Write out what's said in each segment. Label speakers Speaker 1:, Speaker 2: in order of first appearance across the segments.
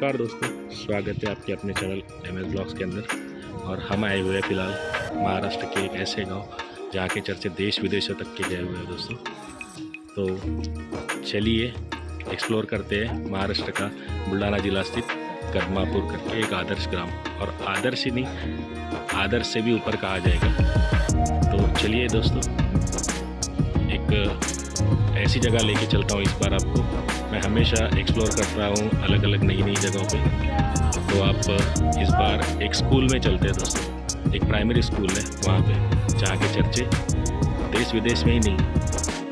Speaker 1: नमस्कार दोस्तों, स्वागत है आपके अपने चैनल MS ब्लॉग्स के अंदर। और हम आए हुए हैं फ़िलहाल महाराष्ट्र के एक ऐसे गांव जहाँ के चर्चे देश विदेशों तक के गए हुए हैं दोस्तों। तो चलिए एक्सप्लोर करते हैं महाराष्ट्र का बुलढाणा जिला स्थित कदमापुर करके एक आदर्श ग्राम, और आदर्श ही नहीं, आदर्श से भी ऊपर कहा जाएगा। तो चलिए दोस्तों, एक ऐसी जगह लेके चलता हूँ इस बार आपको। मैं हमेशा एक्सप्लोर करता हूँ अलग अलग नई जगहों पे। तो आप इस बार एक स्कूल में चलते हैं दोस्तों। एक प्राइमरी स्कूल है वहाँ पे, जहाँ के चर्चे देश विदेश में ही नहीं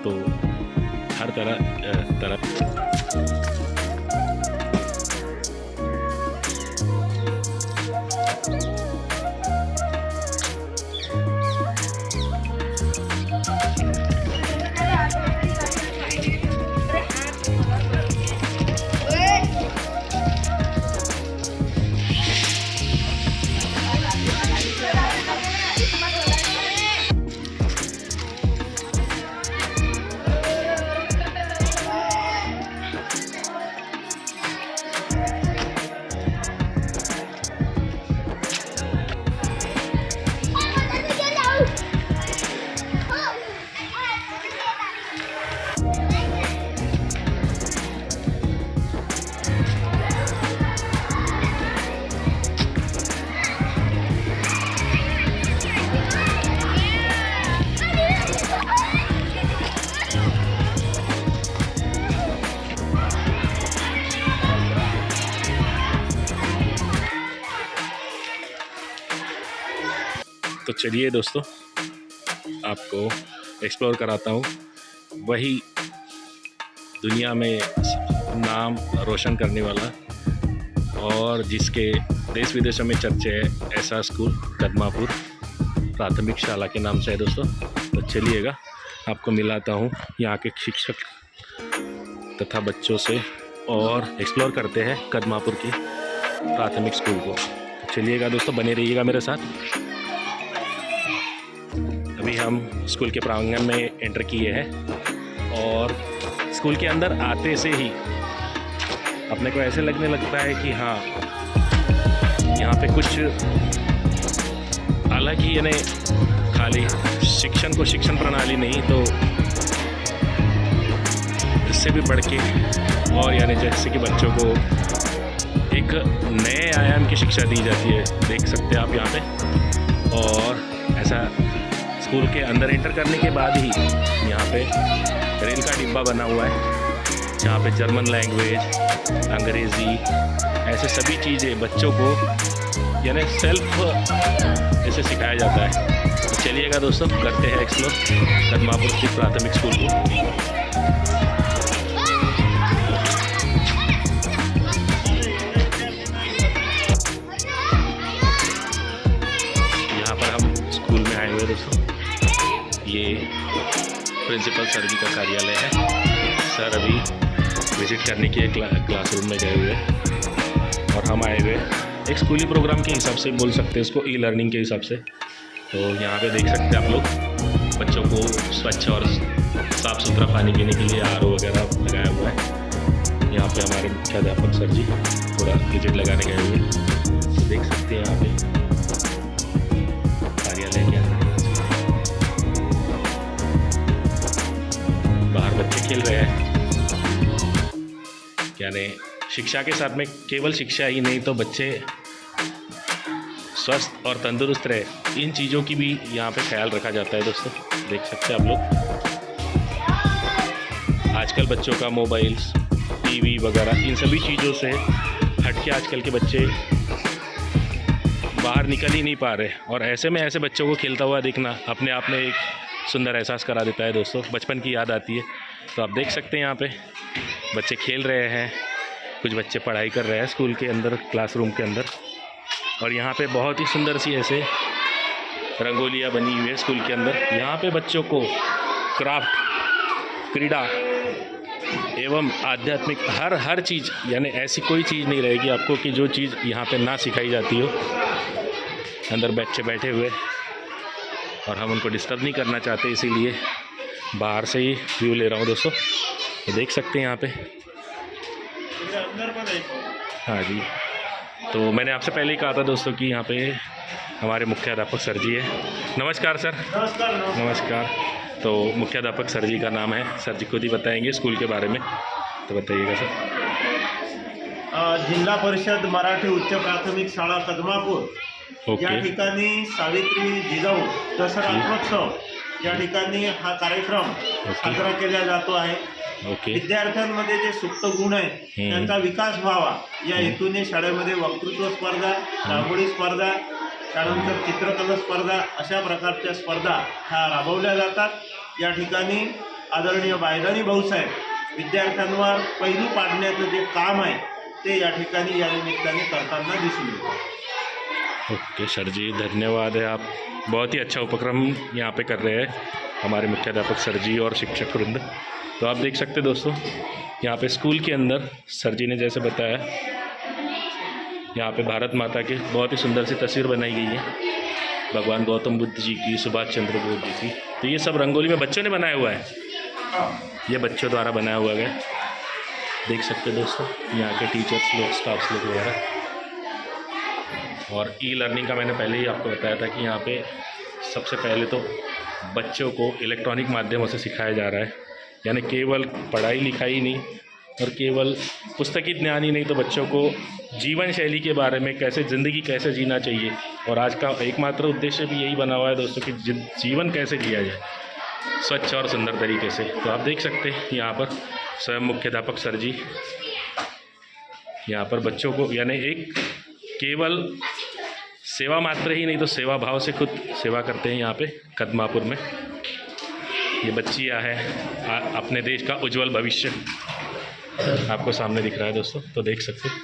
Speaker 1: तो हर तरह तो चलिए दोस्तों, आपको एक्सप्लोर कराता हूँ वही दुनिया में नाम रोशन करने वाला और जिसके देश विदेशों में चर्चे है, ऐसा स्कूल कदमापुर प्राथमिक शाला के नाम से है दोस्तों। तो चलिएगा, आपको मिलाता हूँ यहाँ के शिक्षक तथा बच्चों से और एक्सप्लोर करते हैं कदमापुर के प्राथमिक स्कूल को। तो चलिएगा दोस्तों, बने रहिएगा मेरे साथ। अभी हम स्कूल के प्रांगण में एंटर किए हैं और स्कूल के अंदर आते से ही अपने को ऐसे लगने लगता है कि हाँ, यहाँ पे कुछ अलग ही, यानी खाली शिक्षण को शिक्षण प्रणाली नहीं तो इससे भी बढ़ के, और यानी जैसे कि बच्चों को एक नए आयाम की शिक्षा दी जाती है, देख सकते हैं आप यहाँ पे। और ऐसा स्कूल के अंदर एंटर करने के बाद ही यहाँ पे रेल का डिब्बा बना हुआ है, जहाँ पे जर्मन लैंग्वेज, अंग्रेज़ी, ऐसे सभी चीज़ें बच्चों को यानी सेल्फ ऐसे सिखाया जाता है। तो चलिएगा दोस्तों, करते हैं एक्सप्लोर कदमापुर स्थित प्राथमिक स्कूल को। यहाँ पर हम स्कूल में आए हुए दोस्तों। ये प्रिंसिपल सर जी का कार्यालय है। सर अभी विज़िट करने के क्लासरूम में गए हुए हैं और हम आए हुए एक स्कूली प्रोग्राम के हिसाब से, बोल सकते हैं इसको, ई लर्निंग के हिसाब से। तो यहाँ पे देख सकते हैं आप लोग, बच्चों को स्वच्छ और साफ़ सुथरा पानी पीने के लिए RO वगैरह लगाया हुआ है। यहाँ पे हमारे मुख्याध्यापक सर जी थोड़ा विजिट लगाने गए हुए हैं। तो देख सकते हैं यहाँ पे कार्यालय के अंदर बाहर बच्चे खेल रहे हैं। यानी शिक्षा के साथ में केवल शिक्षा ही नहीं तो बच्चे स्वस्थ और तंदुरुस्त रहे, इन चीज़ों की भी यहाँ पे ख्याल रखा जाता है दोस्तों। देख सकते हैं आप लोग, आजकल बच्चों का मोबाइल्स, TV वगैरह, इन सभी चीज़ों से हट के आजकल के बच्चे बाहर निकल ही नहीं पा रहे। और ऐसे में ऐसे बच्चों को खेलता हुआ देखना अपने आप में एक सुंदर एहसास करा देता है दोस्तों, बचपन की याद आती है। तो आप देख सकते हैं यहाँ पे बच्चे खेल रहे हैं, कुछ बच्चे पढ़ाई कर रहे हैं स्कूल के अंदर, क्लासरूम के अंदर। और यहाँ पे बहुत ही सुंदर सी ऐसे रंगोलियाँ बनी हुई है स्कूल के अंदर। यहाँ पे बच्चों को क्राफ्ट, क्रीड़ा एवं आध्यात्मिक हर चीज़, यानी ऐसी कोई चीज़ नहीं रहेगी आपको कि जो चीज़ यहाँ पे ना सिखाई जाती हो। अंदर बच्चे बैठे हुए और हम उनको डिस्टर्ब नहीं करना चाहते, इसीलिए बाहर से ही व्यू ले रहा हूँ दोस्तों। तो देख सकते हैं यहाँ पे हाँ जी, तो मैंने आपसे पहले ही कहा था दोस्तों कि यहाँ पे हमारे मुख्याध्यापक सर जी है। नमस्कार सर।
Speaker 2: नमस्कार।
Speaker 1: नमस्कार। तो मुख्याध्यापक सर जी का नाम है, सर जी खुद ही बताएंगे स्कूल के बारे में, तो बताइएगा सर।
Speaker 2: जिल्हा परिषद मराठी उच्च प्राथमिक शाळा कदमापूर
Speaker 1: ओके।
Speaker 2: या ठिकाणी सावित्री जिजाऊ दसरा महोत्सव या ठिकाणी हा कार्यक्रम साजरा केला जातो आहे।
Speaker 1: ओके।
Speaker 2: विद्यार्थ्यांमध्ये जे सुप्त गुण आहे त्यांचा विकास व्हावा या हेतूने शाळेमध्ये वक्तृत्व स्पर्धा, रांगोळी स्पर्धा, त्यानंतर चित्रकला स्पर्धा अशा प्रकारच्या स्पर्धा ह्या राबवल्या जातात। या ठिकाणी आदरणीय बायदानी भाऊसाहेब विद्यार्थ्यांवर पैलू पाडण्याचं जे काम आहे ते या ठिकाणी या निमित्ताने करताना दिसून येतं।
Speaker 1: ओके सर जी, धन्यवाद है। आप बहुत ही अच्छा उपक्रम यहाँ पे कर रहे हैं हमारे मुख्याध्यापक सर जी और शिक्षक वृंद। तो आप देख सकते हैं दोस्तों, यहाँ पे स्कूल के अंदर सर जी ने जैसे बताया, यहाँ पे भारत माता की बहुत ही सुंदर सी तस्वीर बनाई गई है, भगवान गौतम बुद्ध जी की, सुभाष चंद्र बोस जी की। तो ये सब रंगोली में बच्चों ने बनाया हुआ है, ये बच्चों द्वारा बनाया हुआ है, देख सकते हैं दोस्तों। यहाँ के टीचर्स लोग, स्टाफ्स लोग वगैरह। और ई लर्निंग का मैंने पहले ही आपको बताया था कि यहाँ पे सबसे पहले तो बच्चों को इलेक्ट्रॉनिक माध्यमों से सिखाया जा रहा है, यानी केवल पढ़ाई लिखाई नहीं और केवल पुस्तकी ज्ञान ही नहीं, तो बच्चों को जीवन शैली के बारे में, कैसे ज़िंदगी कैसे जीना चाहिए। और आज का एकमात्र उद्देश्य भी यही बना हुआ है दोस्तों कि जीवन कैसे जिया जाए स्वच्छ और सुंदर तरीके से। तो आप देख सकते हैं यहाँ पर स्वयं मुख्याध्यापक सर जी यहाँ पर बच्चों को, यानी एक केवल सेवा मात्र ही नहीं तो सेवा भाव से खुद सेवा करते हैं यहाँ पे कदमापुर में। ये बच्चियाँ हैं, अपने देश का उज्जवल भविष्य आपको सामने दिख रहा है दोस्तों, तो देख सकते हैं।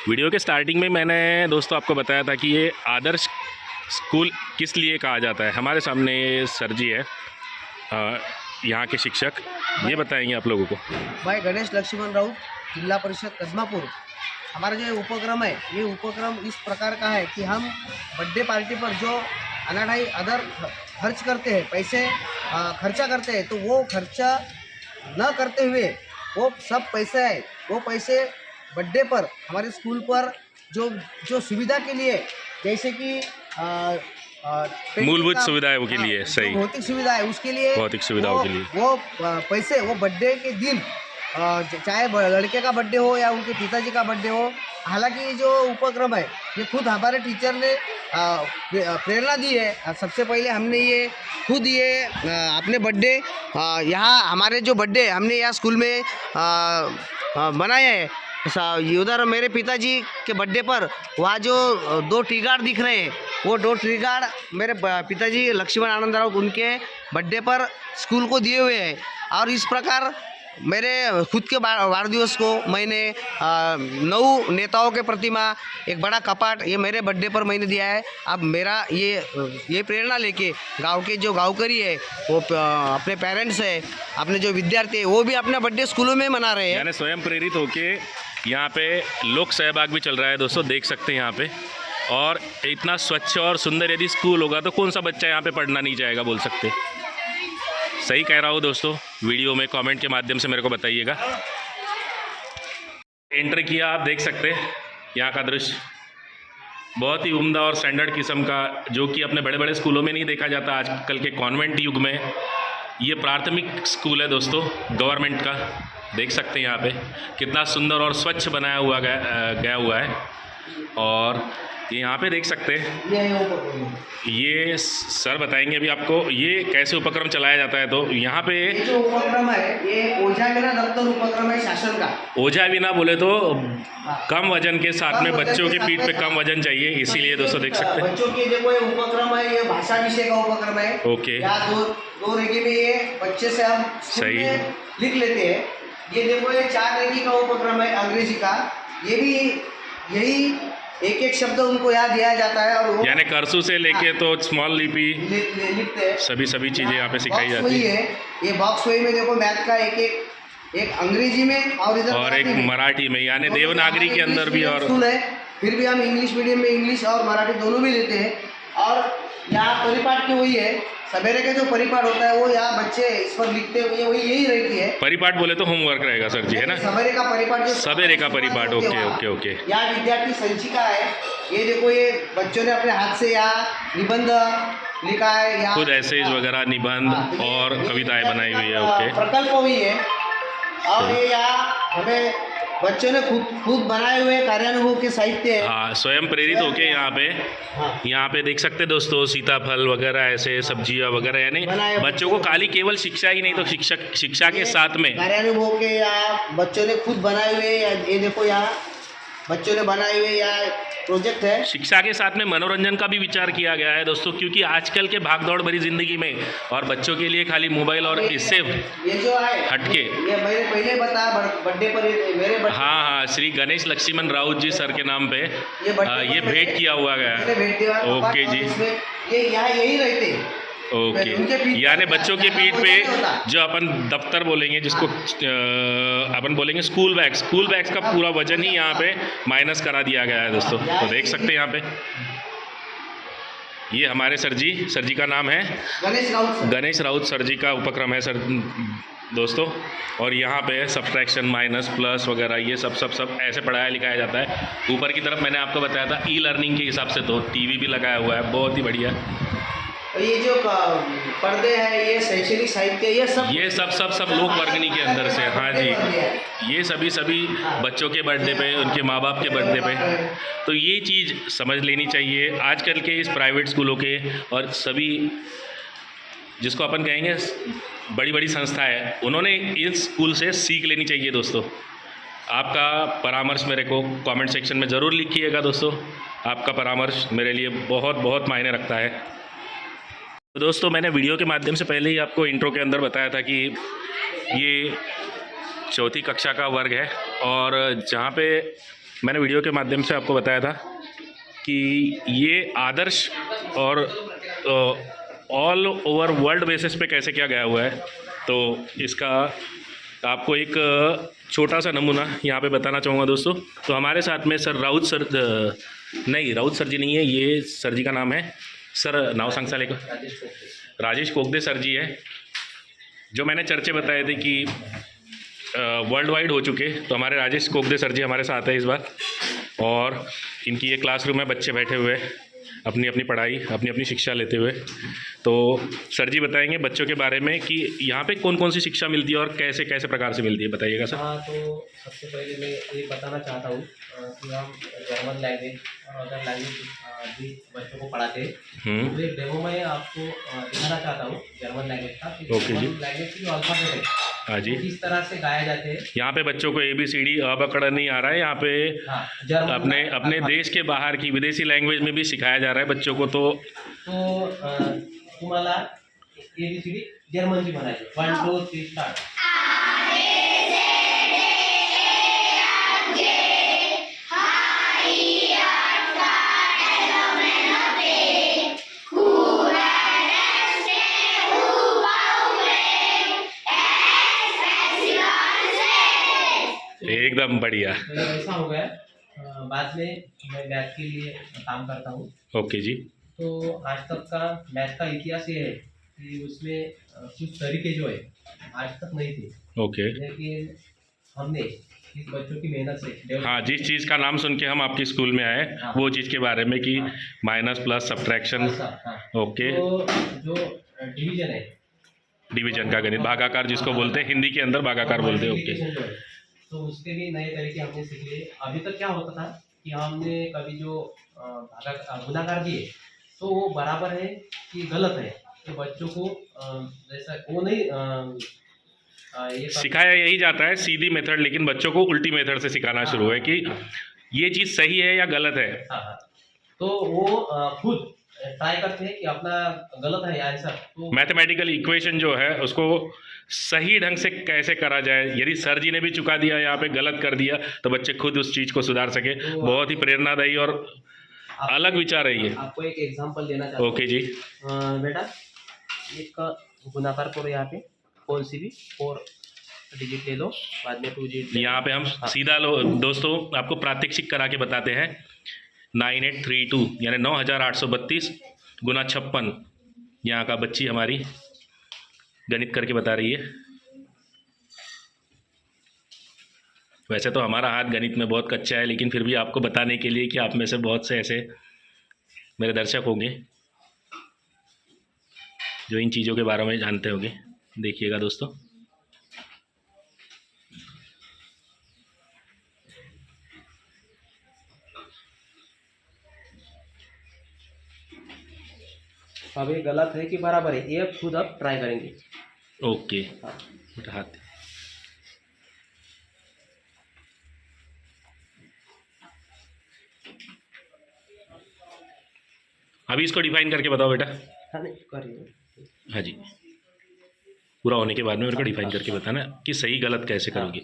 Speaker 1: वीडियो के स्टार्टिंग में मैंने दोस्तों आपको बताया था कि ये आदर्श स्कूल किस लिए कहा जाता है। हमारे सामने सर जी है, यहाँ के शिक्षक, ये बताएंगे आप लोगों को।
Speaker 3: मैं गणेश लक्ष्मण राउत, जिला परिषद कदमापुर। हमारा जो उपक्रम है, ये उपक्रम इस प्रकार का है कि हम बर्थडे पार्टी पर जो अनाठाई अदर खर्च करते हैं, पैसे खर्चा करते हैं, तो वो खर्चा न करते हुए वो सब पैसे है, वो पैसे बर्थडे पर हमारे स्कूल पर जो सुविधा के लिए, जैसे कि
Speaker 1: मूलभूत सुविधाओं के लिए, सही,
Speaker 3: भौतिक सुविधा है उसके लिए,
Speaker 1: भौतिक सुविधाओं के लिए
Speaker 3: वो पैसे वो बर्थडे के दिन, चाहे लड़के का बर्थडे हो या उनके पिताजी का बर्थडे हो, हालांकि जो उपक्रम है ये खुद हमारे टीचर ने प्रेरणा दी है। सबसे पहले हमने ये खुद ये अपने बर्थडे यहाँ हमारे जो बर्थडे हमने यहाँ स्कूल में बनाया है। उधर मेरे पिताजी के बर्थडे पर वहाँ जो 2 ट्री गार्ड दिख रहे हैं, वो 2 ट्री गार्ड मेरे पिताजी लक्ष्मण आनंद राउत उनके बर्थडे पर स्कूल को दिए हुए हैं। और इस प्रकार मेरे खुद के वार दिवस को मैंने 9 नेताओं के प्रतिमा, एक बड़ा कपाट, ये मेरे बर्थडे पर मैंने दिया है। अब मेरा ये प्रेरणा लेके गांव के जो गाँवकरी है, वो अपने पेरेंट्स है, अपने जो विद्यार्थी है, वो भी अपना बर्थडे स्कूलों में मना रहे हैं।
Speaker 1: यानी स्वयं प्रेरित होके यहाँ पे लोक सहभाग भी चल रहा है दोस्तों, देख सकते हैं यहाँ पे। और इतना स्वच्छ और सुंदर यदि स्कूल होगा तो कौन सा बच्चा यहाँ पे पढ़ना नहीं चाहेगा, बोल सकते। सही कह रहा हूँ दोस्तों, वीडियो में कमेंट के माध्यम से मेरे को बताइएगा। एंटर किया, आप देख सकते हैं यहाँ का दृश्य, बहुत ही उम्दा और स्टैंडर्ड किस्म का, जो कि अपने बड़े बड़े स्कूलों में नहीं देखा जाता आजकल के कॉन्वेंट युग में। ये प्राथमिक स्कूल है दोस्तों गवर्नमेंट का, देख सकते हैं यहाँ पे कितना सुंदर और स्वच्छ बनाया हुआ गया हुआ है। और यहाँ पे देख सकते हैं, ये सर बताएंगे अभी आपको ये कैसे उपक्रम चलाया जाता है। तो यहाँ पे
Speaker 3: जो उपक्रम है ये ओझा बिना दफ्तर उपक्रम है शासन का।
Speaker 1: ओझा बिना बोले तो कम वजन के साथ में बच्चों के पीठ पे कम वजन चाहिए, इसीलिए दोस्तों देख सकते हैं
Speaker 3: बच्चों के देखो ये उपक्रम है, ये भाषा विषय का उपक्रम है।
Speaker 1: ओके,
Speaker 3: दो रेखे में ये बच्चे से हम
Speaker 1: सही
Speaker 3: लिख लेते हैं। ये देखो ये 4 रेखी का उपक्रम है अंग्रेजी का, ये भी यही एक शब्द उनको याद दिया जाता है। और
Speaker 1: यानी कर्सू से लेके तो स्मॉल लिपि
Speaker 3: लिखते हैं,
Speaker 1: सभी चीज़ें यहाँ पे सिखाई जाती है।
Speaker 3: ये बॉक्स वही में देखो मैथ का एक अंग्रेजी में और इधर
Speaker 1: और एक मराठी में, यानी देवनागरी के अंदर भी। और
Speaker 3: स्कूल है, फिर भी हम इंग्लिश मीडियम में इंग्लिश और मराठी दोनों भी लेते हैं। और यहाँ परिपाठ की वही है, सवेरे का जो परिपाठ होता है वो यहाँ बच्चे इस पर लिखते हुए वही यही रहती है।
Speaker 1: परिपाठ बोले तो होमवर्क रहेगा सर जी, है ना?
Speaker 3: सवेरे का परिपाठ जो
Speaker 1: सवेरे का परिपाठ, ओके ओके ओके।
Speaker 3: यहाँ विद्यार्थी संचिका है, ये देखो ये बच्चों ने अपने हाथ से यहाँ निबंध लिखा है, यहाँ
Speaker 1: खुद एसेज वगैरह, निबंध और कविताएं बनाई हुई है, ओके।
Speaker 3: प्रकल्प हुई है। और ये यहाँ हमें बच्चों ने खुद बनाए हुए कार्यानुभव के साहित्य है।
Speaker 1: हाँ, स्वयं प्रेरित होके यहाँ पे देख सकते हैं दोस्तों, सीताफल वगैरह ऐसे सब्जियां वगैरह, यानी बच्चों को खाली केवल शिक्षा ही नहीं तो शिक्षा के साथ में
Speaker 3: कार्यानुभव के यहाँ बच्चों ने खुद बनाए हुए, ये देखो यहाँ बच्चों ने बनाए हुए यहाँ प्रोजेक्ट है।
Speaker 1: शिक्षा के साथ में मनोरंजन का भी विचार किया गया है दोस्तों, क्योंकि आजकल के भागदौड़ भरी जिंदगी में और बच्चों के लिए खाली मोबाइल और इससे
Speaker 3: ये जो है
Speaker 1: हटके,
Speaker 3: ये मैंने पहले बताया बर्थडे पर मेरे बर्थडे,
Speaker 1: हाँ, श्री गणेश लक्ष्मण राउत जी सर के नाम पे ये भेंट किया हुआ गया है, ओके जी।
Speaker 3: ये यहाँ यही रहते
Speaker 1: ओके, यानी बच्चों के पीठ पे जो अपन दफ्तर बोलेंगे, जिसको अपन बोलेंगे स्कूल बैग्स का पूरा वजन ही यहाँ पे माइनस करा दिया गया है दोस्तों। तो देख सकते हैं यहाँ पे ये हमारे सर जी का नाम है गणेश राउत सर जी का उपक्रम है सर दोस्तों। और यहाँ पे सब्सट्रैक्शन, माइनस, प्लस वगैरह ये सब ऐसे पढ़ाया लिखाया जाता है। ऊपर की तरफ मैंने आपको बताया था ई लर्निंग के हिसाब से तो टीवी भी लगाया हुआ है, बहुत ही बढ़िया।
Speaker 3: ये जो पर्दे हैं, ये शैक्षणिक साहित्य, ये सब
Speaker 1: लोक वर्गनी के अंदर से, हाँ जी, ये सभी बच्चों के बर्थडे पे, उनके माँ बाप के बर्थडे पे, तो ये चीज़ समझ लेनी चाहिए। आजकल के इस प्राइवेट स्कूलों के और सभी जिसको अपन कहेंगे बड़ी बड़ी संस्था है, उन्होंने इस स्कूल से सीख लेनी चाहिए दोस्तों। आपका परामर्श मेरे को कमेंट सेक्शन में ज़रूर लिखिएगा दोस्तों, आपका परामर्श मेरे लिए बहुत बहुत मायने रखता है। तो दोस्तों, मैंने वीडियो के माध्यम से पहले ही आपको इंट्रो के अंदर बताया था कि ये चौथी कक्षा का वर्ग है, और जहाँ पे मैंने वीडियो के माध्यम से आपको बताया था कि ये आदर्श और ऑल ओवर वर्ल्ड बेसिस पे कैसे क्या गया हुआ है, तो इसका आपको एक छोटा सा नमूना यहाँ पे बताना चाहूँगा दोस्तों। तो हमारे साथ में सर राउत सर जी नहीं है, ये सर जी का नाम है सर, नाव सांगसा लेकर राजेश कोगदे सर जी है, जो मैंने चर्चे बताए थे कि वर्ल्ड वाइड हो चुके। तो हमारे राजेश कोगदे सर जी हमारे साथ है इस बार, और इनकी ये क्लासरूम में बच्चे बैठे हुए अपनी अपनी पढ़ाई, अपनी अपनी शिक्षा लेते हुए। तो सर जी बताएंगे बच्चों के बारे में कि यहाँ पे कौन कौन सी शिक्षा मिलती है और कैसे कैसे प्रकार से मिलती है, बताइएगा सर।
Speaker 4: हाँ, तो सबसे पहले मैं ये बताना चाहता हूँ कि हम जर्मन लैंग्वेज और अदर लैंग्वेज भी बच्चों को पढ़ाते हैं। तो एक डेमो में आपको दिखाना चाहता हूँ जर्मन लैंग्वेज का।
Speaker 1: ओके जी।
Speaker 4: लैंग्वेज की जो अल्फाबेट है,
Speaker 1: हाँ जी,
Speaker 4: किस तरह से गाया जाते हैं। यहाँ
Speaker 1: पे बच्चों को ABCD पकड़ नहीं आ रहा है, यहाँ पे अपने देश के बाहर की विदेशी लैंग्वेज में भी सिखाया जा रहा है बच्चों को। तो
Speaker 4: तुम्हाला ABCD जर्मन जी म्हणायचे, 1 2 3 स्टार्ट।
Speaker 1: एकदम बढ़िया।
Speaker 4: तो ऐसा हो गया। बाद में मैं मैथ के लिए काम करता हूँ।
Speaker 1: ओके जी।
Speaker 4: तो आज तक का मैथ का इतिहास ये है कि उसमें कुछ तरीके जो है आज तक नहीं थे।
Speaker 1: ओके।
Speaker 4: लेकिन हमने इस बच्चों की मेहनत से,
Speaker 1: हाँ, जिस चीज़ का नाम सुन के हम आपके स्कूल में आए,
Speaker 4: हाँ,
Speaker 1: वो चीज़ के बारे में कि माइनस, प्लस, सब्ट्रैक्शन।
Speaker 4: हाँ,
Speaker 1: ओके।
Speaker 4: तो जो डिवीजन है,
Speaker 1: डिवीजन का गणित, भागाकार जिसको बोलते हैं, हिंदी के अंदर भागाकार बोलते हैं। ओके।
Speaker 4: तो उसके भी नए तरीके हमने सीख लिए। अभी तक क्या होता था कि हमने कभी जो गुणाकार दिए तो वो बराबर है कि गलत है, तो बच्चों को जैसा वो नहीं ये
Speaker 1: सिखाया यही जाता है सीधी मेथड, लेकिन बच्चों को उल्टी मेथड से सिखाना शुरू है कि ये चीज़ सही है या गलत है।
Speaker 4: हाँ, तो वो खुद ट्राई करते हैं कि अपना गलत है आंसर, तो
Speaker 1: मैथमेटिकल इक्वेशन जो है उसको सही ढंग से कैसे करा जाए। यदि सर जी ने भी चुका दिया, यहाँ पे गलत कर दिया, तो बच्चे खुद उस चीज़ को सुधार सके।
Speaker 4: तो
Speaker 1: बहुत ही प्रेरणादायी और अलग विचार है ये।
Speaker 4: आपको एक एग्जांपल देना चाहता हूँ।
Speaker 1: ओके जी।
Speaker 4: बेटा, एक गुणाकार करो, यहाँ पे कौन सी भी 4 डिजिट ले लो, बाद में 2 डिजिट।
Speaker 1: यहाँ पे हम सीधा दोस्तों आपको प्रात्यक्षिक करा के बताते हैं। 9832 यानी 9832 गुना 56, यहाँ का बच्ची हमारी गणित करके बता रही है। वैसे तो हमारा हाथ गणित में बहुत कच्चा है, लेकिन फिर भी आपको बताने के लिए कि आप में से बहुत से ऐसे मेरे दर्शक होंगे जो इन चीज़ों के बारे में जानते होंगे। देखिएगा दोस्तों,
Speaker 4: अब ये गलत है कि बराबर है, ये खुद अब ट्राई करेंगे।
Speaker 1: ओके
Speaker 4: हाँ।
Speaker 1: बेटा हाथ अभी इसको डिफाइन करके बताओ बेटा।
Speaker 4: हाँ नहीं करिए।
Speaker 1: हाँ जी, पूरा होने के बाद में मेरे को डिफाइन करके बताना कि सही गलत कैसे करोगे।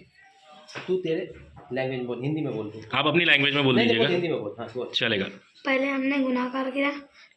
Speaker 4: तू तेरे लैंग्वेज बोल, हिंदी में बोल।
Speaker 1: आप अपनी लैंग्वेज में बोल
Speaker 4: नहीं,
Speaker 1: दीजिएगा।
Speaker 4: हिंदी में बोल। हाँ बोल।
Speaker 1: चलेगा।
Speaker 5: पहले हमने गुणाकार किया,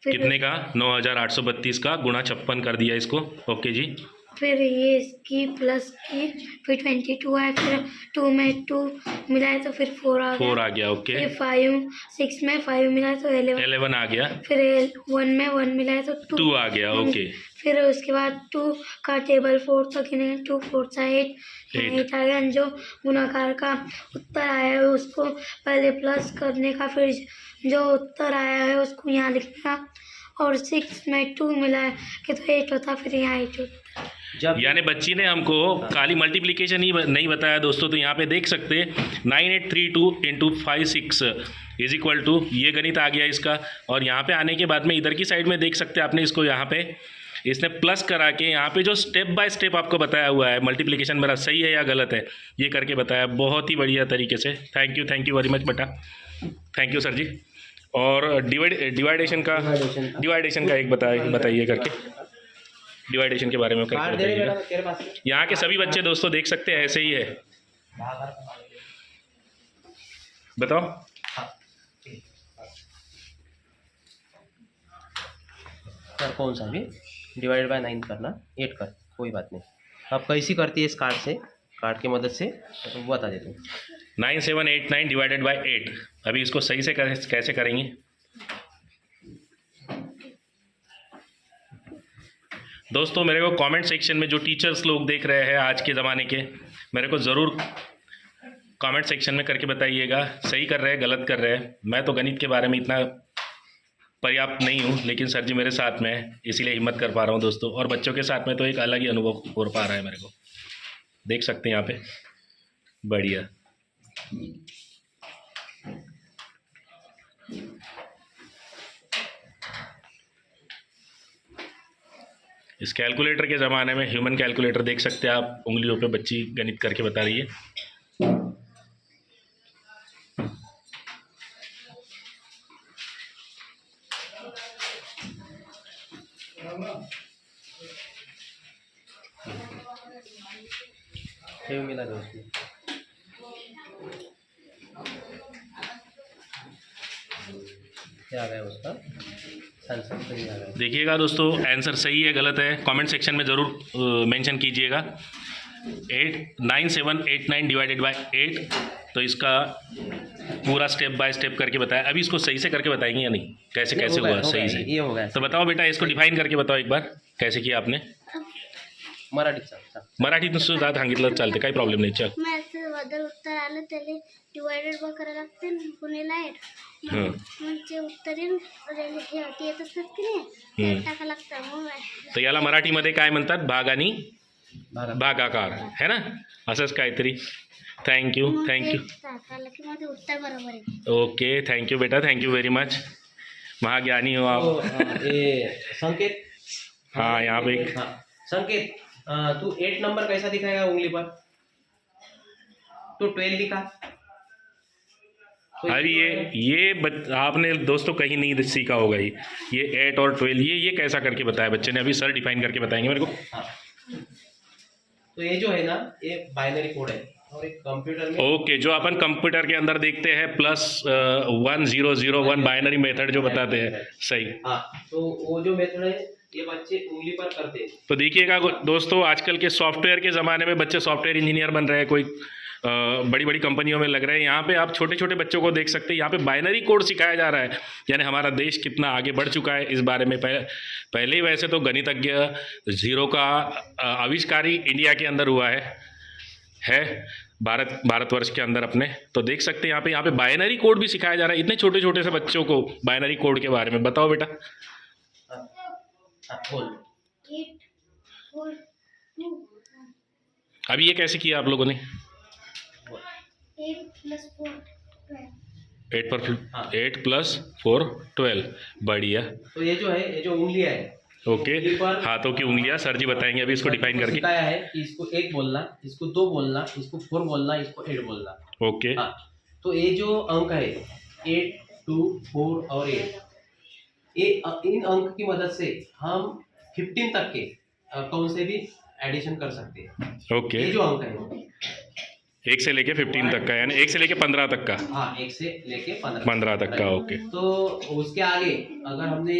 Speaker 5: फिर
Speaker 1: कितने का? 9832 का गुणा 56 कर दिया इसको। ओके जी।
Speaker 5: फिर ये इसकी प्लस की, फिर 22 है, फिर 2 में 2 मिलाए तो फिर 4 आ
Speaker 1: 4
Speaker 5: गया।
Speaker 1: आ गया। ओके।
Speaker 5: फिर 5 6 में 5 मिलाए तो
Speaker 1: 11 आ गया।
Speaker 5: फिर 1 में 1 मिलाए तो
Speaker 1: 2 आ गया। ओके।
Speaker 5: फिर उसके बाद 2 का टेबल 4 तक गिने, 2 4 8 8 आ गया। जो गुणाकार का उत्तर आया है उसको पहले प्लस करने का, फिर जो उत्तर आया है उसको यहाँ लिखना, और 6 में 2 मिला के तो 8 होता, फिर यहाँ 8 होता।
Speaker 4: जब
Speaker 1: यानी बच्ची ने हमको खाली मल्टीप्लिकेशन ही नहीं बताया दोस्तों। तो यहाँ पे देख सकते 9832 इंटू 56 इज इक्वल टू, ये गणित आ गया इसका। और यहाँ पे आने के बाद में इधर की साइड में देख सकते हैं आपने इसको, यहाँ पे इसने प्लस करा के यहाँ पे जो स्टेप बाय स्टेप आपको बताया हुआ है, मल्टीप्लिकेशन मेरा सही है या गलत है, ये करके बताया बहुत ही बढ़िया तरीके से। थैंक यू वेरी मच बेटा, थैंक यू सर जी। और डिवाइडेशन का एक बताइए करके, डिवाइडेशन के बारे में करके
Speaker 4: कार्ड दे रहे
Speaker 1: बताइएगा।
Speaker 4: बेटा तेरे पास।
Speaker 1: यहाँ के सभी बच्चे दोस्तों देख सकते हैं ऐसे ही है। बताओ।
Speaker 4: हाँ ठीक। सर कौन सा भी डिवाइड बाय 9 करना, 8 कर, कोई बात नहीं। अब कैसी करती है इस कार्ड की मदद से तो बता देते हैं।
Speaker 1: 9789 डिवाइडेड बाय 8। अभी इसको सही से कैसे करेंगे? दोस्तों मेरे को कमेंट सेक्शन में जो टीचर्स लोग देख रहे हैं आज के ज़माने के, मेरे को ज़रूर कमेंट सेक्शन में करके बताइएगा सही कर रहे हैं गलत कर रहे हैं। मैं तो गणित के बारे में इतना पर्याप्त नहीं हूँ, लेकिन सर जी मेरे साथ में है, इसीलिए हिम्मत कर पा रहा हूँ दोस्तों। और बच्चों के साथ में तो एक अलग ही अनुभव हो पा रहा है मेरे को। देख सकते हैं यहाँ पे, बढ़िया। इस कैलकुलेटर के ज़माने में ह्यूमन कैलकुलेटर देख सकते हैं आप, उंगलियों पे बच्ची गणित करके बता रही है।
Speaker 4: मिला दो उसमें। क्या आ गया उसका आंसर? सही आ गया।
Speaker 1: देखिएगा दोस्तों, आंसर सही है गलत है कमेंट सेक्शन में ज़रूर मेंशन कीजिएगा। 9789 डिवाइडेड बाय 8, तो इसका पूरा स्टेप बाय स्टेप करके बताया। अभी इसको सही से करके बताएंगे या नहीं, कैसे कैसे हुआ सही से?
Speaker 4: ये हो गया।
Speaker 1: तो बताओ बेटा, इसको डिफाइन करके बताओ एक बार कैसे किया आपने। मराठीतून सुद्धा सांगितलं चालते, काही प्रॉब्लेम नाही। चल
Speaker 6: मॅथ्स बद्दल उत्तर आलं त्याला डिवायडेड बाय करायला लागते गुणिले 8 म्हणजे उत्तर येत असतात की नाही टाका लागतं मग
Speaker 1: तर याला मराठीमध्ये काय म्हणतात? भाग आणि भागाकार है ना, असंच काहीतरी। थँक्यू
Speaker 6: टाकायला की मध्ये उत्तर बरोबर आहे।
Speaker 1: ओके थँक्यू बेटा, थँक्यू वेरी मच, महाज्ञानी हो आप।
Speaker 4: संकेत,
Speaker 1: हाँ यहाँ पे एक
Speaker 4: संकेत तू 8 नंबर कैसा दिखाएगा उंगली पर? तो 12 लिखा।
Speaker 1: अरे ये आपने दोस्तों कहीं नहीं सीखा होगा ये 8 और 12 ये कैसा करके बताया बच्चे ने? अभी सर डिफाइन करके बताएंगे मेरे को।
Speaker 4: हाँ। तो ये जो है ना, ये बाइनरी कोड है और एक कंप्यूटर में
Speaker 1: ओके, जो अपन कंप्यूटर के अंदर देखते हैं +1001 बाइनरी मेथड जो बताते हैं, सही।
Speaker 4: हाँ, तो वो जो मेथड है ये बच्चे उंगली पर करते हैं।
Speaker 1: तो देखिएगा दोस्तों, आजकल के सॉफ्टवेयर के ज़माने में बच्चे सॉफ्टवेयर इंजीनियर बन रहे हैं, कोई बड़ी बड़ी कंपनियों में लग रहे हैं। यहाँ पे आप छोटे छोटे बच्चों को देख सकते हैं, यहाँ पे बाइनरी कोड सिखाया जा रहा है। यानी हमारा देश कितना आगे बढ़ चुका है इस बारे में। पहले ही वैसे तो गणितज्ञ जीरो का आविष्कार ही इंडिया के अंदर हुआ है भारतवर्ष के अंदर अपने। तो देख सकते हैं यहाँ पे बाइनरी कोड भी सिखाया जा रहा है इतने छोटे छोटे से बच्चों को। बाइनरी कोड के बारे में बताओ बेटा।
Speaker 4: बोल।
Speaker 6: 8 4 2
Speaker 1: अभी ये कैसे किया आप लोगों ने?
Speaker 6: 8 + 4 12
Speaker 1: 8 + 4 12। बढ़िया।
Speaker 4: तो ये जो उंगलियां है,
Speaker 1: ओके, हाथों की उंगलियां सर जी बताएंगे अभी इसको डिफाइन करके।
Speaker 4: सिखाया है कि इसको 1 बोलना, इसको 2 बोलना, इसको 4 बोलना, इसको 8 बोलना।
Speaker 1: ओके।
Speaker 4: हाँ, तो ये जो अंक है 8, 2, 4 और 8, ये इन अंक की मदद से हम 15 तक के कौन से भी एडिशन कर सकते हैं।
Speaker 1: ओके।
Speaker 4: ये जो अंक है
Speaker 1: 1 से लेके 15 तक का, यानी 1 से लेके 15 तक का।
Speaker 4: हाँ, 1 से लेके
Speaker 1: 15 तक का। ओके।
Speaker 4: तो उसके आगे अगर हमने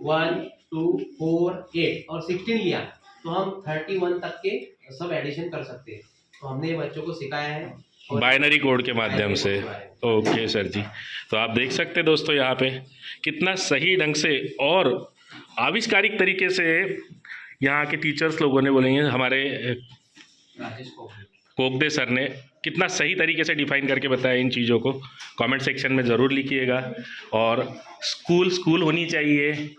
Speaker 4: 1, 2, 4, 8 और 16 लिया तो हम 31 तक के सब एडिशन कर सकते हैं। तो हमने ये बच्चों को सिखाया है
Speaker 1: बाइनरी कोड के माध्यम से। ओके सर जी। तो आप देख सकते हैं दोस्तों यहाँ पे कितना सही ढंग से और आविष्कारिक तरीके से यहाँ के टीचर्स लोगों ने बोलेंगे, हमारे
Speaker 4: राजेश को
Speaker 1: कोकदे सर ने कितना सही तरीके से डिफाइन करके बताया इन चीज़ों को। कमेंट सेक्शन में ज़रूर लिखिएगा। और स्कूल होनी चाहिए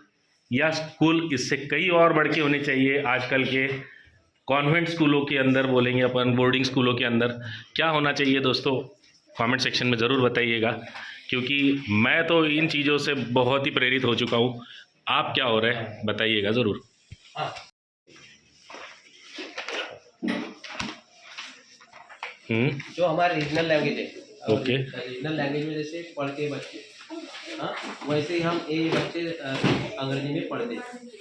Speaker 1: या स्कूल इससे कई और बढ़ के होने चाहिए। आजकल के कॉन्वेंट स्कूलों के अंदर बोलेंगे अपन, बोर्डिंग स्कूलों के अंदर क्या होना चाहिए दोस्तों, कमेंट सेक्शन में ज़रूर बताइएगा। क्योंकि मैं तो इन चीज़ों से बहुत ही प्रेरित हो चुका हूँ। आप क्या हो रहे हैं बताइएगा ज़रूर।
Speaker 4: हाँ। जो हमारा रीजनल लैंग्वेज है,
Speaker 1: ओके।
Speaker 4: रीजनल लैंग्वेज में जैसे पढ़ते बच्चे, हाँ, वैसे ही हम ये बच्चे अंग्रेजी में पढ़ते।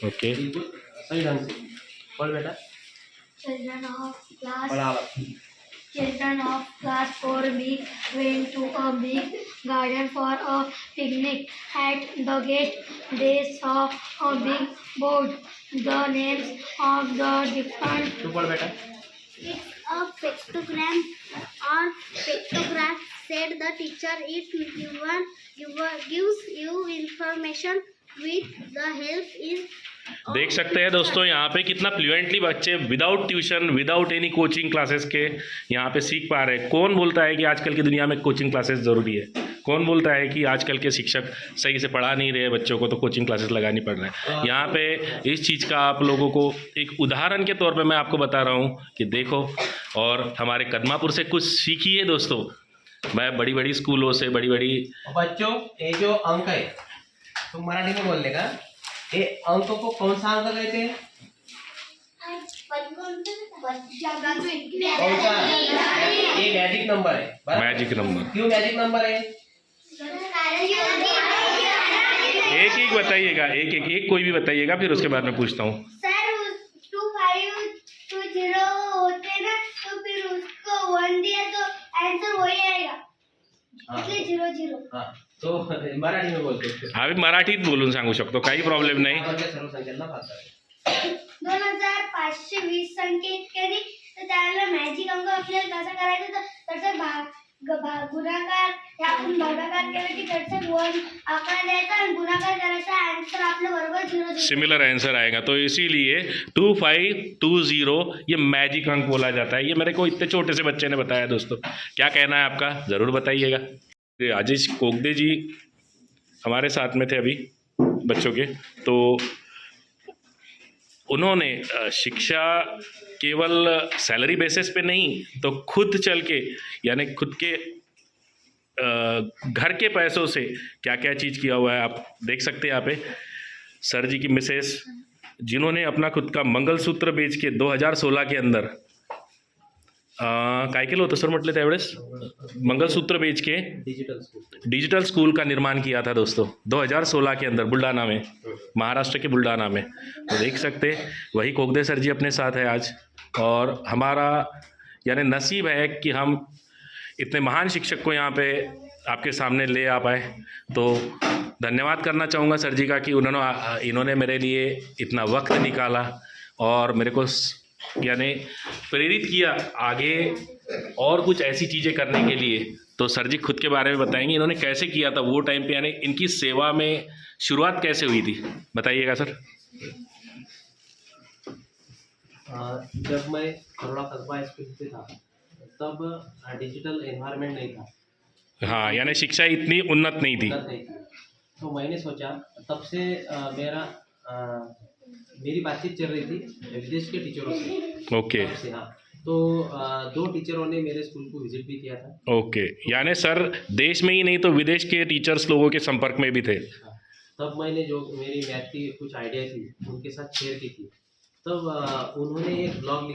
Speaker 1: ओके।
Speaker 4: बिल्कुल सही ढंग से पढ़ बेटा।
Speaker 5: Children of class 4B went to a big garden for a picnic. At the gate, they saw a big board. The names of the different
Speaker 4: तू पढ़ बेटा।
Speaker 6: It's a pictogram or pictograph, said the teacher. It gives you information with the help in
Speaker 1: देख सकते हैं दोस्तों यहाँ पे कितना फ्लुएंटली बच्चे without tuition, without any coaching classes के यहाँ पे सीख पा रहे हैं। कौन बोलता है कि आजकल की दुनिया में कोचिंग क्लासेस ज़रूरी है? कौन बोलता है कि आजकल के शिक्षक सही से पढ़ा नहीं रहे बच्चों को तो कोचिंग क्लासेस लगानी पड़ रहा है? यहाँ पे इस चीज़ का आप लोगों को एक उदाहरण के तौर पे मैं आपको बता रहा हूँ कि देखो और हमारे कदमापुर से कुछ सीखिए दोस्तों। मैं बड़ी बड़ी स्कूलों से बड़ी
Speaker 4: बच्चों, ये जो अंक है तुम मराठी में बोलने का, ये अंक को कौन सा अंक कहते हैं?
Speaker 6: कौन
Speaker 4: सा? ये मैजिक नंबर है।
Speaker 1: Magic number.
Speaker 4: क्यों मैजिक नंबर है?
Speaker 1: एक बताइएगा, एक कोई भी बताइएगा, फिर उसके बाद मैं पूछता हूँ।
Speaker 6: सर 2 5 2 0 होते ना, तो फिर उसको 1 दिया तो आंसर वही आएगा, इसलिए 0 0।
Speaker 4: हाँ, तो मराठी में बोलते हैं।
Speaker 1: आम्ही मराठीत बोलून सांगू शकतो, काही प्रॉब्लेम नाही।
Speaker 4: सर्व संख्यांना भागतात।
Speaker 6: 2520 संख्या इतक्याने, तर त्याला मॅजिक अंक आपल्याला कसं करायचं, तर त्याचा गुणाकार या आपण भागाकार केलं की त्याचा 1 आकडा द्यायचा आणि गुणाकार करायचा, आन्सर आपलं बरोबर 0 0
Speaker 1: सिमिलर आंसर आएगा। तो इसीलिए 2520 ये मैजिक अंक बोला जाता है। ये मेरे को इतने छोटे से बच्चे ने बताया दोस्तों। क्या कहना है आपका ज़रूर बताइएगा। आजीज कोकदे जी हमारे साथ में थे अभी बच्चों के, तो उन्होंने शिक्षा केवल सैलरी बेसिस पे नहीं तो खुद चल के, यानी खुद के घर के पैसों से क्या क्या चीज़ किया हुआ है आप देख सकते हैं यहाँ पे। सर जी की मिसेस जिन्होंने अपना खुद का मंगलसूत्र बेच के 2016 के अंदर काय केलं होतं सर म्हटलं त्यावेळेस? मंगलसूत्र बेच के डिजिटल स्कूल का निर्माण किया था दोस्तों 2016 के अंदर बुल्डाना में, महाराष्ट्र के बुल्डाना में। तो देख सकते वही कोकदे सर जी अपने साथ है आज। और हमारा यानी नसीब है कि हम इतने महान शिक्षक को यहाँ पे आपके सामने ले आ पाए। तो धन्यवाद करना चाहूँगा सर जी का कि इन्होंने मेरे लिए इतना वक्त निकाला और मेरे को यानी प्रेरित किया आगे और कुछ ऐसी चीज़ें करने के लिए तो सर जी खुद के बारे में बताएंगे इन्होंने कैसे किया था वो टाइम पे, यानी इनकी सेवा में शुरुआत कैसे हुई थी, बताइएगा सर।
Speaker 4: जब मैं खरोड़ा कस्बा स्कूल पे था तब डिजिटल एनवायरनमेंट नहीं था,
Speaker 1: हाँ, यानी शिक्षा इतनी उन्नत नहीं थी।
Speaker 4: उन्नत नहीं थी। तो मैंने सोचा तब से मेरी बातचीत चल रही थी विदेश के टीचरों से।
Speaker 1: ओके
Speaker 4: तब से हाँ, तो 2 टीचरों ने मेरे स्कूल को विजिट भी किया था।
Speaker 1: ओके, यानी सर देश में ही नहीं तो विदेश के टीचर्स लोगों के संपर्क में भी थे।
Speaker 4: हाँ, तब मैंने जो मेरी मैथ की कुछ आइडिया थी उनके साथ शेयर की थी। तब उन्होंने एक ब्लॉग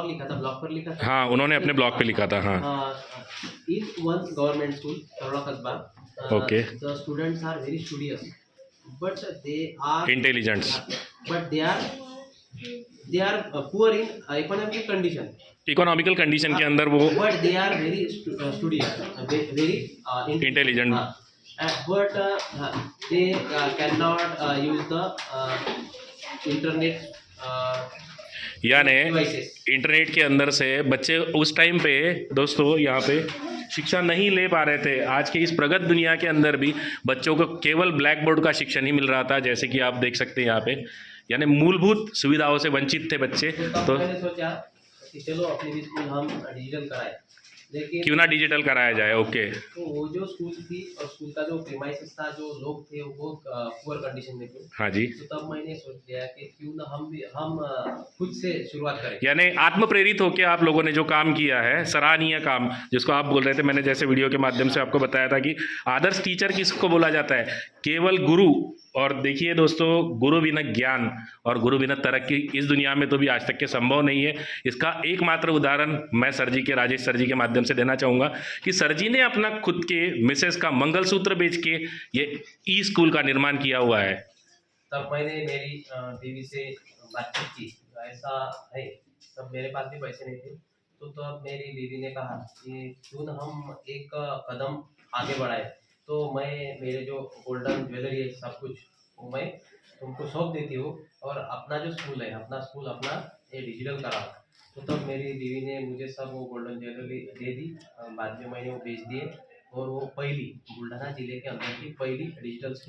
Speaker 4: लिखा था, ब्लॉग पर लिखा था।
Speaker 1: हाँ, उन्होंने अपने ब्लॉग पे लिखा था। हाँ,
Speaker 4: इन वन गवर्नमेंट स्कूल करोड़ा कस्बा,
Speaker 1: Okay.
Speaker 4: The students are very studious but they are
Speaker 1: intelligents,
Speaker 4: but they are poor in economic condition,
Speaker 1: economical condition के अंदर वो
Speaker 4: but they are very studious, very
Speaker 1: intelligent.
Speaker 4: but they cannot use the internet
Speaker 1: यानी
Speaker 4: devices.
Speaker 1: Internet के अंदर से बच्चे उस time पे दोस्तों यहाँ पे शिक्षा नहीं ले पा रहे थे। आज के इस प्रगत दुनिया के अंदर भी बच्चों को केवल ब्लैक बोर्ड का शिक्षण ही मिल रहा था, जैसे कि आप देख सकते हैं यहाँ पे, यानी मूलभूत सुविधाओं से वंचित थे बच्चे। तो
Speaker 4: मैंने सोचा कि चलो अपनी भी स्कूल हम डिजिटल कराएं, लेकिन
Speaker 1: क्यों ना डिजिटल कराया जाए। ओके,
Speaker 4: तो वो जो स्कूल थी और स्कूल का जो प्रीमाइसेस था, जो लोग थे वो पुअर कंडीशन में थे।
Speaker 1: हाँ जी,
Speaker 4: तो तब मैंने सोच लिया कि क्यों ना हम खुद से शुरुआत करें।
Speaker 1: यानी आत्म प्रेरित होकर आप लोगों ने जो काम किया है, सराहनीय काम, जिसको आप बोल रहे थे, मैंने जैसे वीडियो के माध्यम से आपको बताया था कि आदर्श टीचर किसको बोला जाता है, केवल गुरु। और देखिए दोस्तों, गुरु बिना ज्ञान और गुरु बिना तरक्की इस दुनिया में तो भी आज तक के संभव नहीं है। इसका एकमात्र उदाहरण मैं सर जी के, राजेश सर जी के माध्यम से देना चाहूँगा कि सर जी ने अपना खुद के मिसेस का मंगलसूत्र बेच के ये ई स्कूल का निर्माण किया हुआ है।
Speaker 4: तब मैंने मेरी बीवी से बातचीत की, ऐसा है, तब मेरे पास भी पैसे नहीं थे। तो तब मेरी बीवी ने कहा कि क्यों ना हम एक कदम आगे बढ़ाए। तो मैं मेरे जो गोल्डन ज्वेलरी है सब कुछ वो मैं तुमको सौंप देती हूँ और अपना जो स्कूल है, अपना ये डिजिटल करा। तो तब मेरी बीवी ने मुझे सब वो गोल्डन ज्वेलरी दे दी। बाद में मैंने वो बेच दिए और वो पहली बुल्ढाना जिले के अंदर की पहली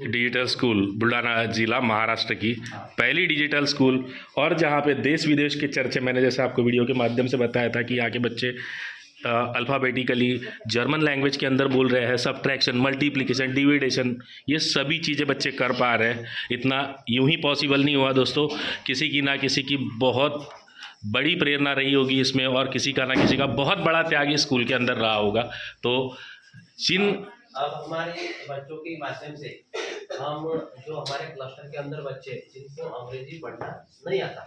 Speaker 4: डिजिटल स्कूल
Speaker 1: बुल्ढाना जिला महाराष्ट्र की पहली डिजिटल स्कूल, और जहाँ पे देश विदेश के चर्चे, मैंने जैसे आपको वीडियो के माध्यम से बताया था कि यहाँ के बच्चे अल्फ़ाबेटिकली जर्मन लैंग्वेज के अंदर बोल रहे हैं, सब्ट्रैक्शन, मल्टीप्लिकेशन, डिविडेशन, ये सभी चीज़ें बच्चे कर पा रहे हैं। इतना यूं ही पॉसिबल नहीं हुआ दोस्तों, किसी की ना किसी की बहुत बड़ी प्रेरणा रही होगी इसमें, और किसी का ना किसी का बहुत बड़ा त्याग इस स्कूल के अंदर रहा होगा। तो
Speaker 4: अब हमारे बच्चों के माध्यम से हम जो हमारे क्लस्टर के अंदर बच्चे जिनको अंग्रेजी पढ़ना नहीं आता,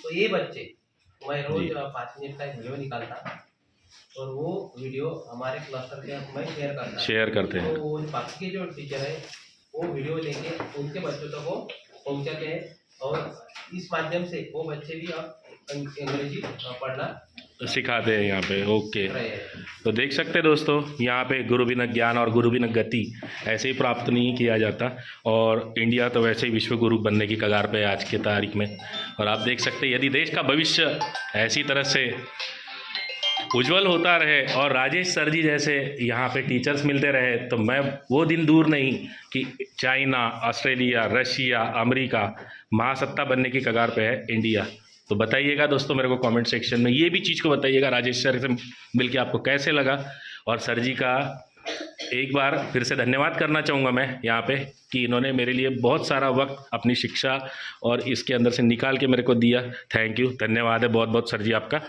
Speaker 4: तो ये बच्चे मैं रोज 5 मिनट का एक वीडियो निकालता और वो वीडियो हमारे क्लस्टर के में शेयर करते हैं। तो वो बाकी के जो टीचर है वो वीडियो लेके उनके बच्चों तक वो पहुंचाते हैं और इस माध्यम से वो बच्चे भी अब अंग्रेजी पढ़ना
Speaker 1: सिखाते हैं यहाँ पे। ओके, तो देख सकते हैं दोस्तों, यहाँ पे गुरु बिना ज्ञान और गुरु बिना गति ऐसे ही प्राप्त नहीं किया जाता, और इंडिया तो वैसे ही विश्व गुरु बनने की कगार पे है आज की तारीख में। और आप देख सकते हैं, यदि देश का भविष्य ऐसी तरह से उज्जवल होता रहे और राजेश सर जी जैसे यहाँ पे टीचर्स मिलते रहे, तो मैं वो दिन दूर नहीं कि चाइना, ऑस्ट्रेलिया, रशिया, अमेरिका महासत्ता बनने की कगार पे है इंडिया। तो बताइएगा दोस्तों मेरे को कमेंट सेक्शन में, ये भी चीज़ को बताइएगा राजेश सर से मिलके आपको कैसे लगा। और सर जी का एक बार फिर से धन्यवाद करना चाहूँगा मैं यहाँ पे कि इन्होंने मेरे लिए बहुत सारा वक्त अपनी शिक्षा और इसके अंदर से निकाल के मेरे को दिया। थैंक यू, धन्यवाद है बहुत बहुत सर जी आपका,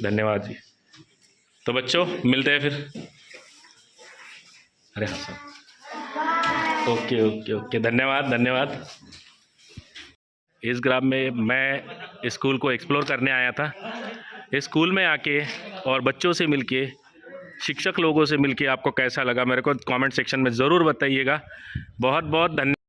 Speaker 1: धन्यवाद जी। तो बच्चों मिलते हैं फिर। अरे हाँ सर, ओके ओके ओके, धन्यवाद। इस ग्राम में मैं स्कूल को एक्सप्लोर करने आया था। इस स्कूल में आके और बच्चों से मिलके, शिक्षक लोगों से मिलके आपको कैसा लगा मेरे को कमेंट सेक्शन में ज़रूर बताइएगा। बहुत बहुत धन्यवाद।